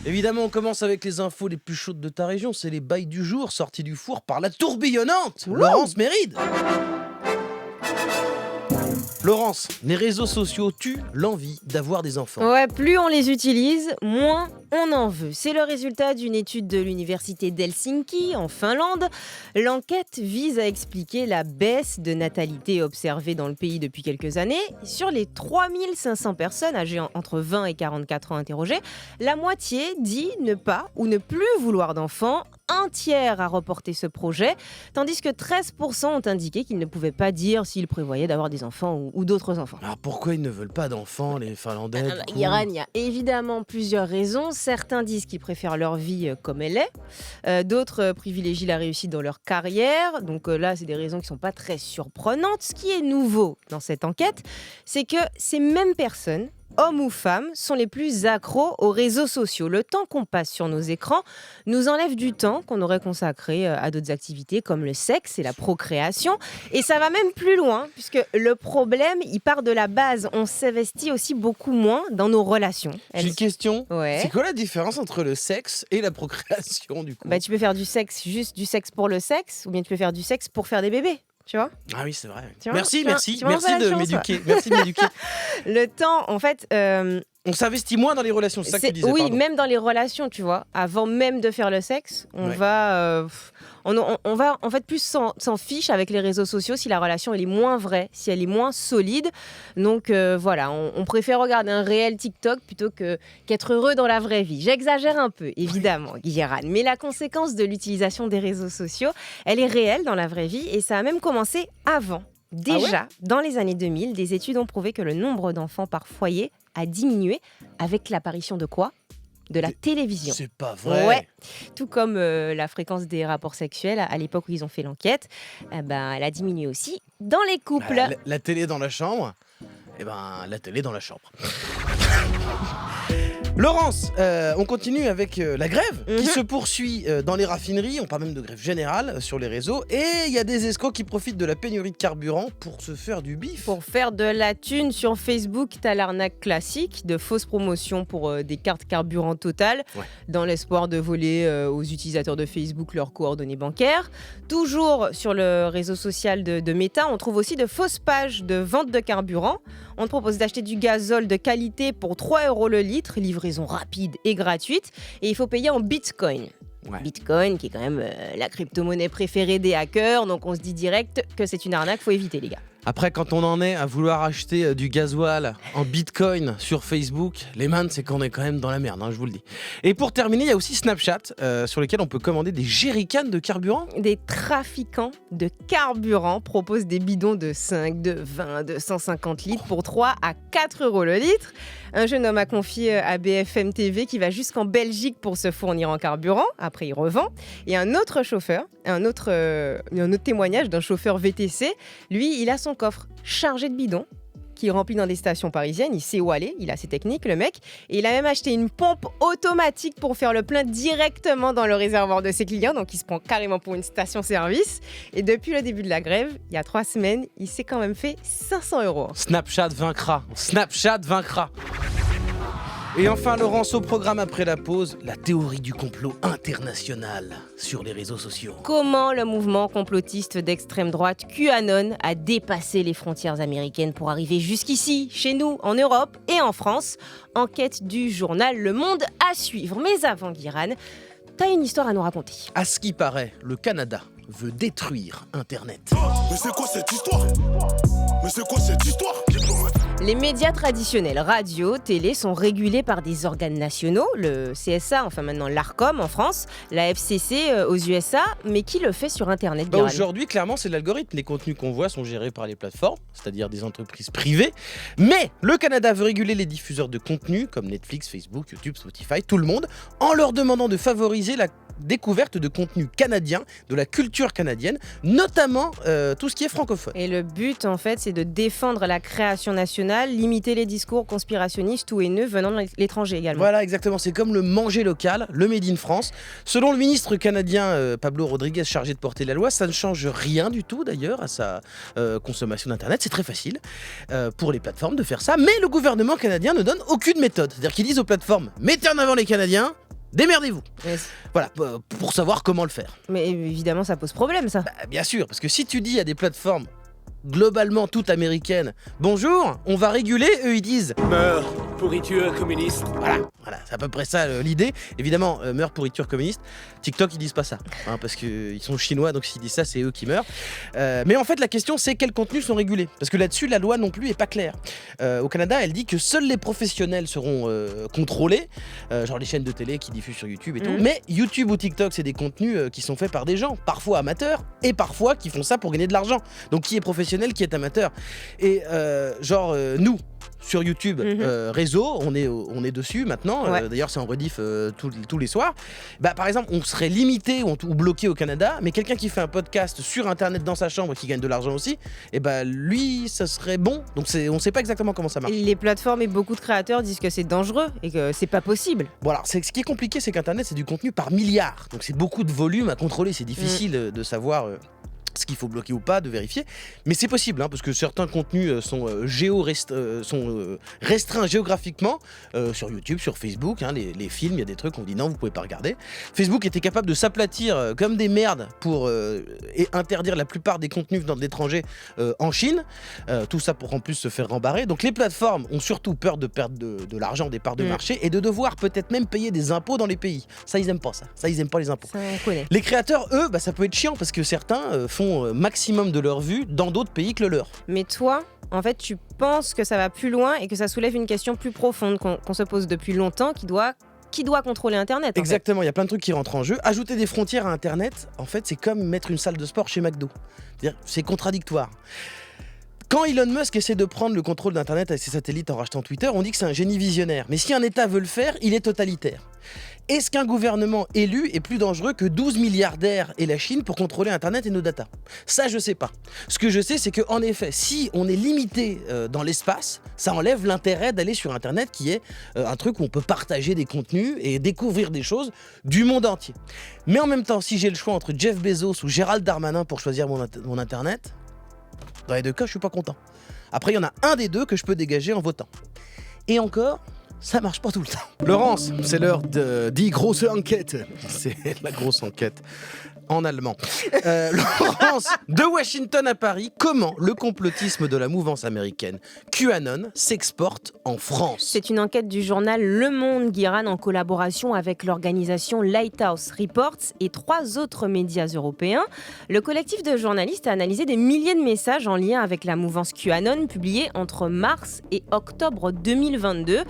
Évidemment, on commence avec les infos les plus chaudes de ta région. C'est les bails du jour sortis du four par la tourbillonnante Laurence Méride. Laurence, les réseaux sociaux tuent l'envie d'avoir des enfants. Ouais, plus on les utilise, moins on en veut. C'est le résultat d'une étude de l'université d'Helsinki, en Finlande. L'enquête vise à expliquer la baisse de natalité observée dans le pays depuis quelques années. Sur les 3500 personnes âgées entre 20 et 44 ans interrogées, la moitié dit ne pas ou ne plus vouloir d'enfants. Un tiers a reporté ce projet, tandis que 13% ont indiqué qu'ils ne pouvaient pas dire s'ils prévoyaient d'avoir des enfants ou d'autres enfants. Alors pourquoi ils ne veulent pas d'enfants, les Finlandais du coup Iran, il y a évidemment plusieurs raisons. Certains disent qu'ils préfèrent leur vie comme elle est. D'autres privilégient la réussite dans leur carrière. Donc là, c'est des raisons qui ne sont pas très surprenantes. Ce qui est nouveau dans cette enquête, c'est que ces mêmes personnes, hommes ou femmes, sont les plus accros aux réseaux sociaux. Le temps qu'on passe sur nos écrans nous enlève du temps qu'on aurait consacré à d'autres activités comme le sexe et la procréation. Et ça va même plus loin, puisque le problème, il part de la base. On s'investit aussi beaucoup moins dans nos relations. J'ai une question. Ouais. C'est quoi la différence entre le sexe et la procréation du coup? Tu peux faire du sexe, juste du sexe pour le sexe, ou bien tu peux faire du sexe pour faire des bébés. Tu vois ? Ah oui, c'est vrai. Tu vois, Merci tu vois de la différence, m'éduquer. Merci de m'éduquer. Le temps, en fait... On s'investit moins dans les relations, c'est ça que tu disais, oui, pardon. même dans les relations, tu vois. Avant même de faire le sexe, on va en fait plus s'en fiche avec les réseaux sociaux si la relation elle est moins vraie, si elle est moins solide. Donc voilà, on préfère regarder un réel TikTok plutôt qu'être heureux dans la vraie vie. J'exagère un peu, évidemment, Guilherme, mais la conséquence de l'utilisation des réseaux sociaux, elle est réelle dans la vraie vie et ça a même commencé avant. Déjà, dans les années 2000, des études ont prouvé que le nombre d'enfants par foyer a diminué avec l'apparition de quoi ? De la télévision. C'est pas vrai. Ouais. Tout comme la fréquence des rapports sexuels à l'époque où ils ont fait l'enquête, elle a diminué aussi dans les couples. La télé dans la chambre, la télé dans la chambre. Laurence, on continue avec la grève qui se poursuit dans les raffineries. On parle même de grève générale sur les réseaux. Et il y a des escrocs qui profitent de la pénurie de carburant pour se faire du bif. Pour faire de la thune sur Facebook, t'as l'arnaque classique de fausses promotions pour des cartes carburant Total, dans l'espoir de voler aux utilisateurs de Facebook leurs coordonnées bancaires. Toujours sur le réseau social de Meta, on trouve aussi de fausses pages de vente de carburant. On te propose d'acheter du gazole de qualité pour 3 € le litre, livraison rapide et gratuite. Et il faut payer en Bitcoin. Ouais. Bitcoin, qui est quand même la crypto-monnaie préférée des hackers. Donc on se dit direct que c'est une arnaque, faut éviter les gars. Après, quand on en est à vouloir acheter du gasoil en bitcoin sur Facebook, les man, c'est qu'on est quand même dans la merde, je vous le dis. Et pour terminer, il y a aussi Snapchat, sur lequel on peut commander des jerrycans de carburant. Des trafiquants de carburant proposent des bidons de 5, de 20, de 150 litres pour 3 à 4 € le litre. Un jeune homme a confié à BFM TV qu'il va jusqu'en Belgique pour se fournir en carburant. Après, il revend. Et un autre chauffeur, un autre témoignage d'un chauffeur VTC, lui, il a son coffre chargé de bidons qu'il remplit dans des stations parisiennes. Il sait où aller, il a ses techniques, le mec. Et il a même acheté une pompe automatique pour faire le plein directement dans le réservoir de ses clients. Donc, il se prend carrément pour une station-service. Et depuis le début de la grève, il y a 3 semaines, il s'est quand même fait 500 €. Snapchat vaincra. Snapchat vaincra. Et enfin, Laurence, au programme après la pause, la théorie du complot international sur les réseaux sociaux. Comment le mouvement complotiste d'extrême droite QAnon a dépassé les frontières américaines pour arriver jusqu'ici, chez nous, en Europe et en France. Enquête du journal Le Monde à suivre. Mais avant, Guirane, t'as une histoire à nous raconter. À ce qui paraît, le Canada veut détruire Internet. Mais c'est quoi cette histoire ? Mais c'est quoi cette histoire ? Les médias traditionnels, radio, télé, sont régulés par des organes nationaux, le CSA, enfin maintenant l'ARCOM en France, la FCC aux USA, mais qui le fait sur Internet, Guirane ? Aujourd'hui, clairement, c'est l'algorithme. Les contenus qu'on voit sont gérés par les plateformes, c'est-à-dire des entreprises privées. Mais le Canada veut réguler les diffuseurs de contenus comme Netflix, Facebook, YouTube, Spotify, tout le monde, en leur demandant de favoriser la découverte de contenus canadiens, de la culture canadienne, notamment tout ce qui est francophone. Et le but, en fait, c'est de défendre la création nationale, limiter les discours conspirationnistes ou haineux venant de l'étranger également. Voilà, exactement. C'est comme le manger local, le Made in France. Selon le ministre canadien Pablo Rodriguez, chargé de porter la loi, ça ne change rien du tout d'ailleurs à sa consommation d'Internet. C'est très facile pour les plateformes de faire ça. Mais le gouvernement canadien ne donne aucune méthode. C'est-à-dire qu'ils disent aux plateformes, mettez en avant les Canadiens, Démerdez-vous. Mais, Voilà, pour savoir comment le faire. mais évidemment, ça pose problème, ça. Bien sûr, parce que si tu dis à des plateformes globalement toutes américaines, bonjour, on va réguler, eux ils disent Meurs, pourriture communiste. voilà, c'est à peu près ça l'idée. Évidemment, meurt pourriture communiste. TikTok ils disent pas ça, parce qu'ils sont chinois, donc s'ils disent ça, c'est eux qui meurent. Mais en fait, la question c'est quels contenus sont régulés, parce que là-dessus la loi non plus est pas claire. Au Canada, elle dit que seuls les professionnels seront contrôlés, genre les chaînes de télé qui diffusent sur YouTube et tout. Mais YouTube ou TikTok, c'est des contenus qui sont faits par des gens, parfois amateurs, et parfois qui font ça pour gagner de l'argent. Donc qui est professionnel, qui est amateur. Et nous, sur YouTube, réseau, on est dessus maintenant. Ouais. D'ailleurs, c'est en rediff tous les soirs. Par exemple, on serait limité ou bloqué au Canada, mais quelqu'un qui fait un podcast sur Internet dans sa chambre et qui gagne de l'argent aussi, lui, ça serait bon. Donc on sait pas exactement comment ça marche. Les plateformes et beaucoup de créateurs disent que c'est dangereux et que c'est pas possible. Bon, alors, ce qui est compliqué, c'est qu'Internet, c'est du contenu par milliard. Donc c'est beaucoup de volume à contrôler. C'est difficile de savoir ce qu'il faut bloquer ou pas, de vérifier. Mais c'est possible, parce que certains contenus sont restreints géographiquement sur YouTube, sur Facebook. Les films, il y a des trucs, on dit non, vous pouvez pas regarder. Facebook était capable de s'aplatir comme des merdes pour et interdire la plupart des contenus venant de l'étranger en Chine. Tout ça pour en plus se faire rembarrer. Donc les plateformes ont surtout peur de perdre de l'argent, des parts de marché et de devoir peut-être même payer des impôts dans les pays. Ça, ils aiment pas ça. Ça, ils aiment pas les impôts. Ça, on connaît. Les créateurs, eux, ça peut être chiant parce que certains font maximum de leur vue dans d'autres pays que le leur. Mais toi, en fait, tu penses que ça va plus loin et que ça soulève une question plus profonde qu'on se pose depuis longtemps, qui doit contrôler Internet. Exactement, il y a plein de trucs qui rentrent en jeu. Ajouter des frontières à Internet, en fait, c'est comme mettre une salle de sport chez McDo. C'est-à-dire, c'est contradictoire. Quand Elon Musk essaie de prendre le contrôle d'Internet avec ses satellites en rachetant Twitter, on dit que c'est un génie visionnaire. Mais si un État veut le faire, il est totalitaire. Est-ce qu'un gouvernement élu est plus dangereux que 12 milliardaires et la Chine pour contrôler Internet et nos datas ? Ça, je sais pas. Ce que je sais, c'est qu'en effet, si on est limité dans l'espace, ça enlève l'intérêt d'aller sur Internet, qui est un truc où on peut partager des contenus et découvrir des choses du monde entier. Mais en même temps, si j'ai le choix entre Jeff Bezos ou Gérald Darmanin pour choisir mon Internet, dans les deux cas, je suis pas content. Après, il y en a un des deux que je peux dégager en votant. Et encore, ça marche pas tout le temps. Laurence, c'est l'heure de Die große Enquête. C'est la grosse enquête en allemand. Laurence, de Washington à Paris, comment le complotisme de la mouvance américaine QAnon s'exporte en France ? C'est une enquête du journal Le Monde Guiran en collaboration avec l'organisation Lighthouse Reports et 3 autres médias européens. Le collectif de journalistes a analysé des milliers de messages en lien avec la mouvance QAnon publiés entre mars et octobre 2022.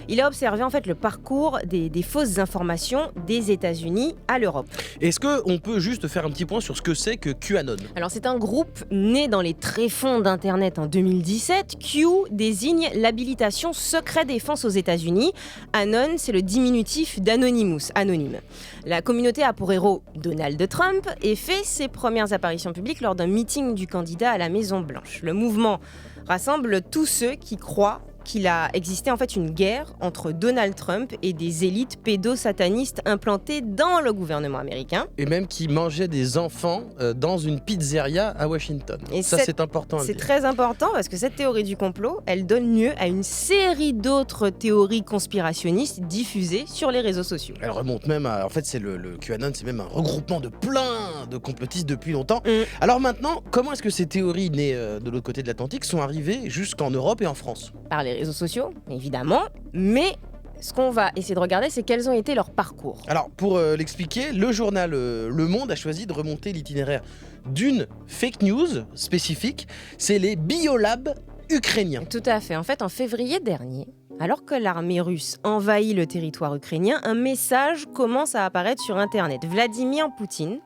Il a observé en fait le parcours des fausses informations des États-Unis à l'Europe. Est-ce qu'on peut juste faire un petit point sur ce que c'est que QAnon ? Alors c'est un groupe né dans les tréfonds d'Internet en 2017. Q désigne l'habilitation secret défense aux États-Unis. Anon, c'est le diminutif d'Anonymous, anonyme. La communauté a pour héros Donald Trump et fait ses premières apparitions publiques lors d'un meeting du candidat à la Maison-Blanche. Le mouvement rassemble tous ceux qui croient qu'il a existé en fait une guerre entre Donald Trump et des élites pédosatanistes implantées dans le gouvernement américain. Et même qui mangeait des enfants dans une pizzeria à Washington. Et ça, c'est important à le C'est dire. très important parce que cette théorie du complot, elle donne lieu à une série d'autres théories conspirationnistes diffusées sur les réseaux sociaux. Elle remonte même à... En fait, c'est le QAnon, c'est même un regroupement de plein de complotistes depuis longtemps. Alors maintenant, comment est-ce que ces théories nées de l'autre côté de l'Atlantique sont arrivées jusqu'en Europe et en France ? Par les réseaux sociaux, évidemment, mais ce qu'on va essayer de regarder, c'est quels ont été leurs parcours. Alors, pour l'expliquer, le journal Le Monde a choisi de remonter l'itinéraire d'une fake news spécifique, c'est les biolabs ukrainiens. Tout à fait. En fait, en février dernier, alors que l'armée russe envahit le territoire ukrainien, un message commence à apparaître sur Internet. Vladimir Poutine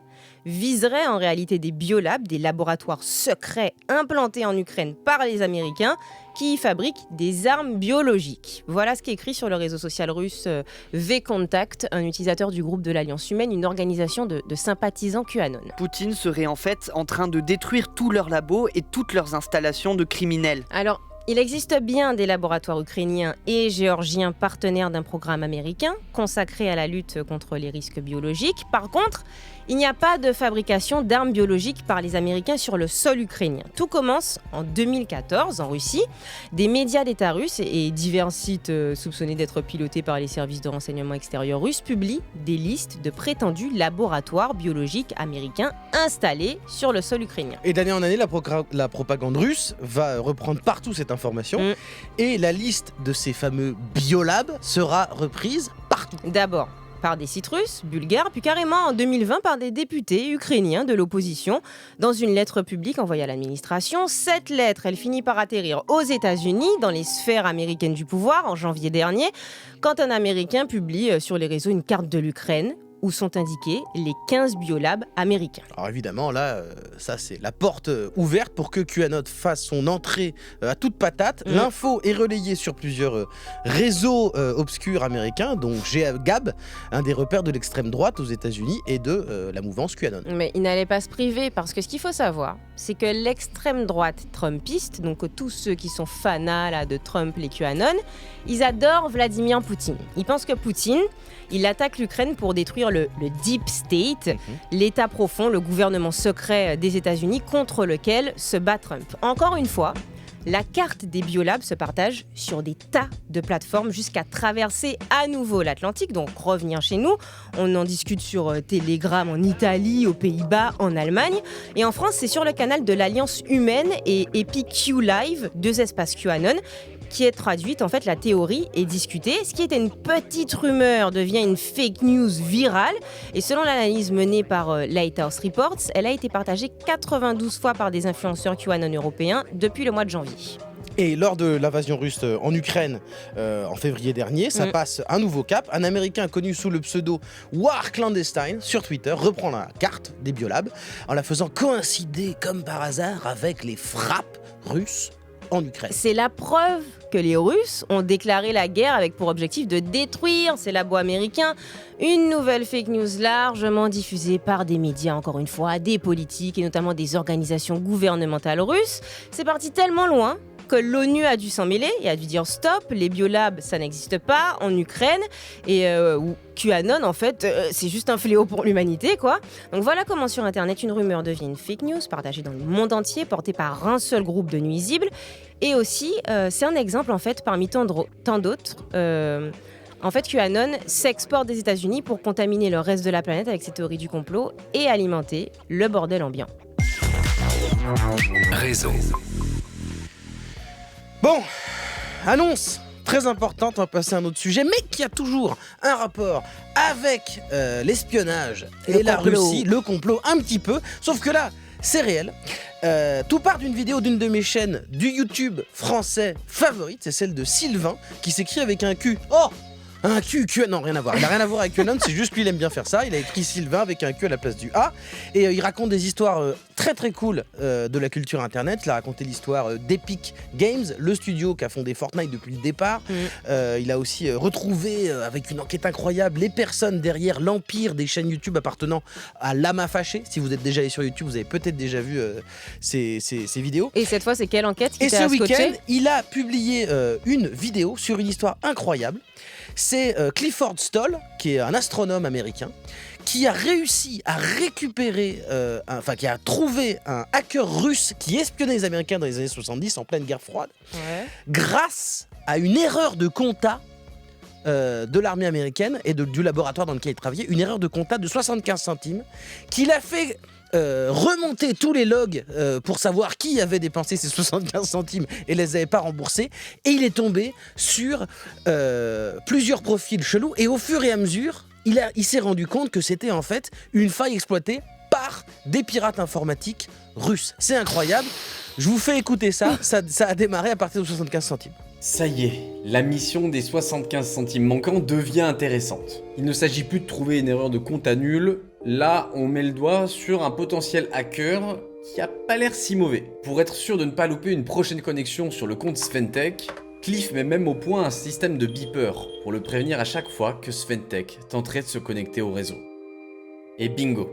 viserait en réalité des biolabs, des laboratoires secrets implantés en Ukraine par les Américains qui y fabriquent des armes biologiques. Voilà ce qui est écrit sur le réseau social russe V-Contact, un utilisateur du groupe de l'Alliance humaine, une organisation de sympathisants QAnon. Poutine serait en fait en train de détruire tous leurs labos et toutes leurs installations de criminels. Alors, Il existe bien des laboratoires ukrainiens et géorgiens partenaires d'un programme américain consacré à la lutte contre les risques biologiques. Par contre, il n'y a pas de fabrication d'armes biologiques par les Américains sur le sol ukrainien. Tout commence en 2014 en Russie. Des médias d'État russes et divers sites soupçonnés d'être pilotés par les services de renseignement extérieur russes publient des listes de prétendus laboratoires biologiques américains installés sur le sol ukrainien. Et d'année en année, la propagande russe va reprendre partout cette information et la liste de ces fameux biolabs sera reprise partout. D'abord par des sites russes, bulgares, puis carrément en 2020 par des députés ukrainiens de l'opposition dans une lettre publique envoyée à l'administration. Cette lettre, elle finit par atterrir aux États-Unis, dans les sphères américaines du pouvoir, en janvier dernier, quand un Américain publie sur les réseaux une carte de l'Ukraine où sont indiqués les 15 biolabs américains. Alors évidemment, là, ça c'est la porte ouverte pour que QAnon fasse son entrée à toute patate. L'info est relayée sur plusieurs réseaux obscurs américains, dont Gab, un des repères de l'extrême droite aux États-Unis et de la mouvance QAnon. Mais il n'allait pas se priver, parce que ce qu'il faut savoir, c'est que l'extrême droite trumpiste, donc tous ceux qui sont fanas là, de Trump, les QAnon, ils adorent Vladimir Poutine. Ils pensent que Poutine, il attaque l'Ukraine pour détruire le Deep State, l'État profond, le gouvernement secret des États-Unis contre lequel se bat Trump. Encore une fois, la carte des biolabs se partage sur des tas de plateformes jusqu'à traverser à nouveau l'Atlantique, donc revenir chez nous. On en discute sur Telegram en Italie, aux Pays-Bas, en Allemagne. Et en France, c'est sur le canal de l'Alliance Humaine et Epic Q Live, 2 espaces QAnon, qui est traduite, en fait, la théorie est discutée. Ce qui était une petite rumeur devient une fake news virale. Et selon l'analyse menée par Lighthouse Reports, elle a été partagée 92 fois par des influenceurs QAnon européens depuis le mois de janvier. Et lors de l'invasion russe en Ukraine en février dernier, ça passe un nouveau cap. Un Américain connu sous le pseudo War Clandestine sur Twitter reprend la carte des biolabs en la faisant coïncider comme par hasard avec les frappes russes en Ukraine. C'est la preuve que les Russes ont déclaré la guerre avec pour objectif de détruire ces labos américains. Une nouvelle fake news largement diffusée par des médias, encore une fois, des politiques et notamment des organisations gouvernementales russes. C'est parti tellement loin que l'ONU a dû s'en mêler et a dû dire stop, les biolabs ça n'existe pas en Ukraine et QAnon en fait c'est juste un fléau pour l'humanité quoi. Donc voilà comment sur internet une rumeur devient une fake news partagée dans le monde entier, portée par un seul groupe de nuisibles et aussi c'est un exemple en fait parmi tant d'autres. En fait, QAnon s'exporte des États-Unis pour contaminer le reste de la planète avec ses théories du complot et alimenter le bordel ambiant. Réseau. Bon, annonce très importante, on va passer à un autre sujet, mais qui a toujours un rapport avec l'espionnage et la Russie, le complot un petit peu, sauf que là, c'est réel. Tout part d'une vidéo d'une de mes chaînes du YouTube français favorite, c'est celle de Sylvain, qui s'écrit avec un Q. Oh, un Q, non, rien à voir. Il n'a rien à voir avec QAnon, c'est juste lui, il aime bien faire ça. Il a écrit Sylvain avec un Q à la place du A. Et il raconte des histoires très très cool de la culture internet. Il a raconté l'histoire d'Epic Games, le studio qui a fondé Fortnite depuis le départ. Il a aussi retrouvé, avec une enquête incroyable, les personnes derrière l'empire des chaînes YouTube appartenant à Lama Fâché. Si vous êtes déjà allé sur YouTube, vous avez peut-être déjà vu ces vidéos. Et cette fois, c'est quelle enquête qui Et t'a ce week-end, scotché ? il a publié une vidéo sur une histoire incroyable. C'est Clifford Stoll, qui est un astronome américain, qui a réussi à récupérer, qui a trouvé un hacker russe qui espionnait les Américains dans les années 70, en pleine guerre froide, grâce à une erreur de compta de l'armée américaine et du laboratoire dans lequel il travaillait, une erreur de compta de 75 centimes, qu'il a fait remonter tous les logs pour savoir qui avait dépensé ces 75 centimes et les avait pas remboursés, et il est tombé sur plusieurs profils chelous, et au fur et à mesure il s'est rendu compte que c'était en fait une faille exploitée par des pirates informatiques russes. C'est incroyable, je vous fais écouter ça, ça a démarré à partir de 75 centimes. Ça y est, la mission des 75 centimes manquants devient intéressante. Il ne s'agit plus de trouver une erreur de compta nulle, là on met le doigt sur un potentiel hacker qui a pas l'air si mauvais. Pour être sûr de ne pas louper une prochaine connexion sur le compte Sventech, Cliff met même au point un système de beeper pour le prévenir à chaque fois que Sventech tenterait de se connecter au réseau. Et bingo,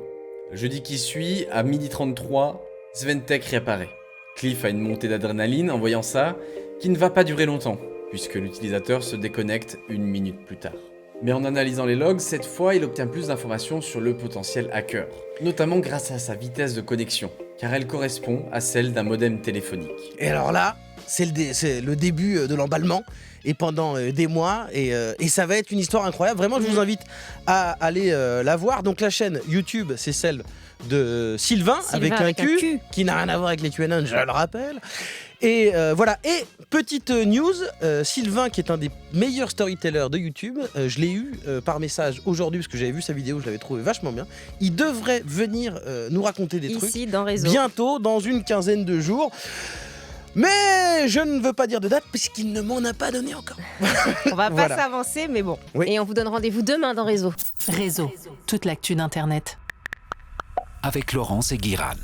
le jeudi qui suit, à 12h33, Sventech réapparaît. Cliff a une montée d'adrénaline en voyant ça, qui ne va pas durer longtemps, puisque l'utilisateur se déconnecte 1 minute plus tard. Mais en analysant les logs, cette fois, il obtient plus d'informations sur le potentiel hacker, notamment grâce à sa vitesse de connexion, car elle correspond à celle d'un modem téléphonique. Et alors là, c'est le début de l'emballement, et pendant des mois, et ça va être une histoire incroyable. Vraiment, je vous invite à aller la voir. Donc la chaîne YouTube, c'est celle de Sylvain avec un Q, qui n'a rien à voir avec les QAnon, je le rappelle. Et voilà, et petite news, Sylvain qui est un des meilleurs storytellers de YouTube, je l'ai eu par message aujourd'hui parce que j'avais vu sa vidéo, je l'avais trouvé vachement bien. Il devrait venir nous raconter des trucs ici dans Réseau bientôt, dans une quinzaine de jours. Mais je ne veux pas dire de date puisqu'il ne m'en a pas donné encore. On va pas s'avancer, mais bon. Oui. Et on vous donne rendez-vous demain dans Réseau. Réseau, toute l'actu d'Internet. Avec Laurence et Guirane.